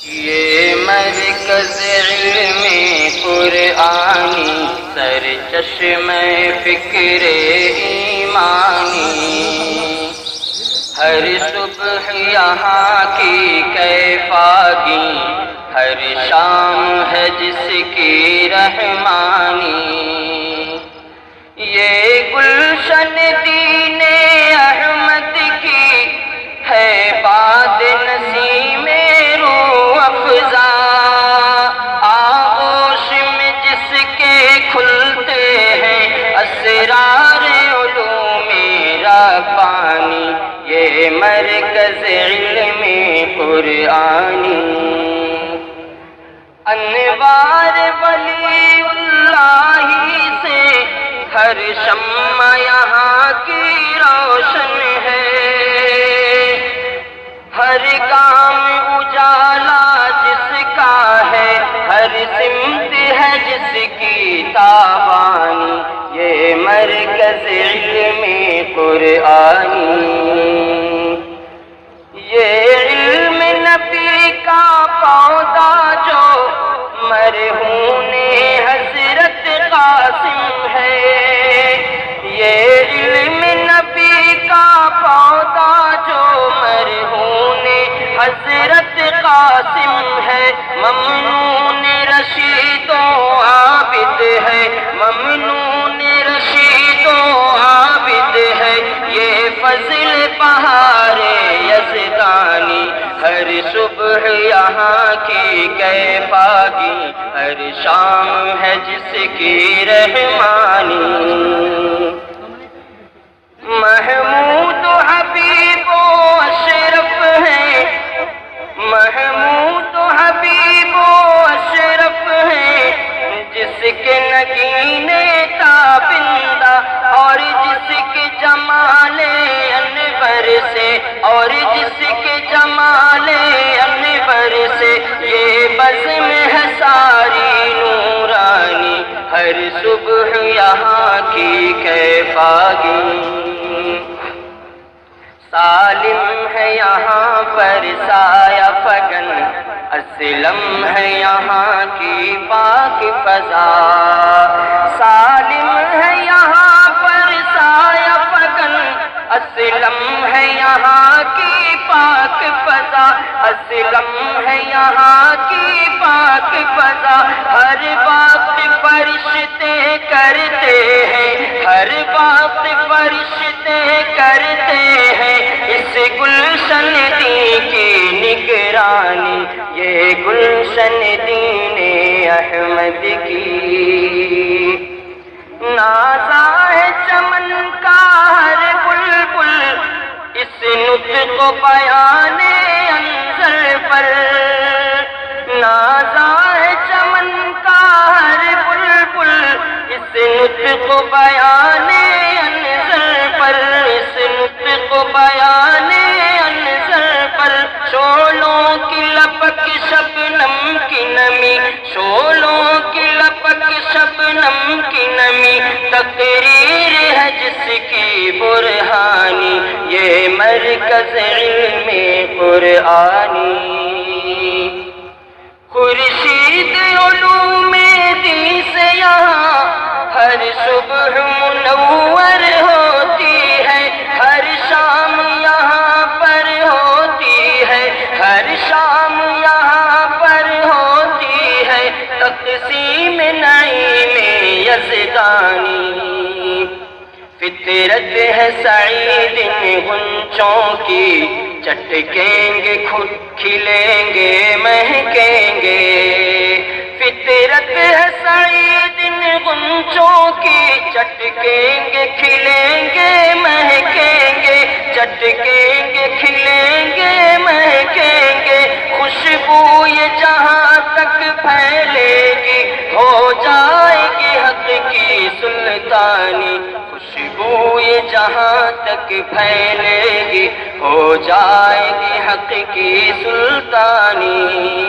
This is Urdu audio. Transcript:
یہ مرکز علم قرآنی سرچشمہ فکر ایمانی، ہر صبح یہاں کی کیفاگی، ہر شام ہے جس کی رحمانی۔ یہ گلشن دین احمد کی ہے باد نسیم روح افزا، آغوش میں جس کے کھلتے ہیں اسرار علوم ربانی، یہ مرکز علم قرآنی۔ انوار ولی اللہ سے ہر شمع یہاں کی روشن ہے، ہر کام اجالا جس کا ہے، ہر سمت ہے جس کی تابانی، یہ مرکز علم قرآنی۔ یہ علم نبی کا پودا جو مرہون حضرت قاسم ہے، یہ علم نبی کا پودا جو مرہون حضرت قاسم ہے، ممنون رشید و عابد ہے، ممنون رشید و عابد ہے، یہ فضل بہار یزدانی، ہر صبح یہاں کی کیفاگی، ہر شام ہے جس کی رحمانی۔ محمود و حبیب و اشرف ہیں، محمود و حبیب و اشرف ہیں، جس کے نگینے تابندہ اور جس کے جمال انور سے، اور جس کے جمال انور سے یہ بزم ہے ساری نورانی، ہر صبح یہاں کی کیفاگی۔ سالم ہے یہاں پر سایہ فگن، اسلم ہے یہاں کی پاک فضا، سالم ہے یہاں پر سایہ فگن، اسلم ہے یہاں کی پاک فضا، اسلم ہے یہاں کی پاک فضا، ہر بات فرشتے کرتے ہیں، ہر بات فرشتے کرتے ہیں، اس گلشن دین کی نگرانی، یہ گلشن دین احمد کی۔ نازا ہے چمن کا ہر بلبل اس نطق و بیان انظر پر، نازا ہے چمن کا ہر بلبل اس نطق و بیان انظر پر، اس نطق و بیان انظر پر، شولوں کی لپک شبنم کی نمی، شولوں کی لپک شبنم کی نمی، تقریر ہے جس کی برہانی، یہ مرکز علم قرآنی۔ خورشید علوم دین سے یہاں ہر صبح منور ہوتی ہے، ہر شام یہاں پر ہوتی ہے، ہر شام یہاں پر ہوتی ہے، تقسیم نعیم یزدانی۔ فطرت ہے سعید غنچوں کی، چٹکیں گے خود کھلیں گے مہکیں گے، فطرت ہے سعید غنچوں کی، چٹکیں گے کھلیں گے مہکیں گے، چٹکیں گے کھلیں گے مہکیں گے، خوشبو یہ جہاں تک پھیلے گی، ہو جائے گی حق کی سلطانی، خوشبو یہ جہاں تک پھیلے گی، ہو جائے گی حق کی سلطانی۔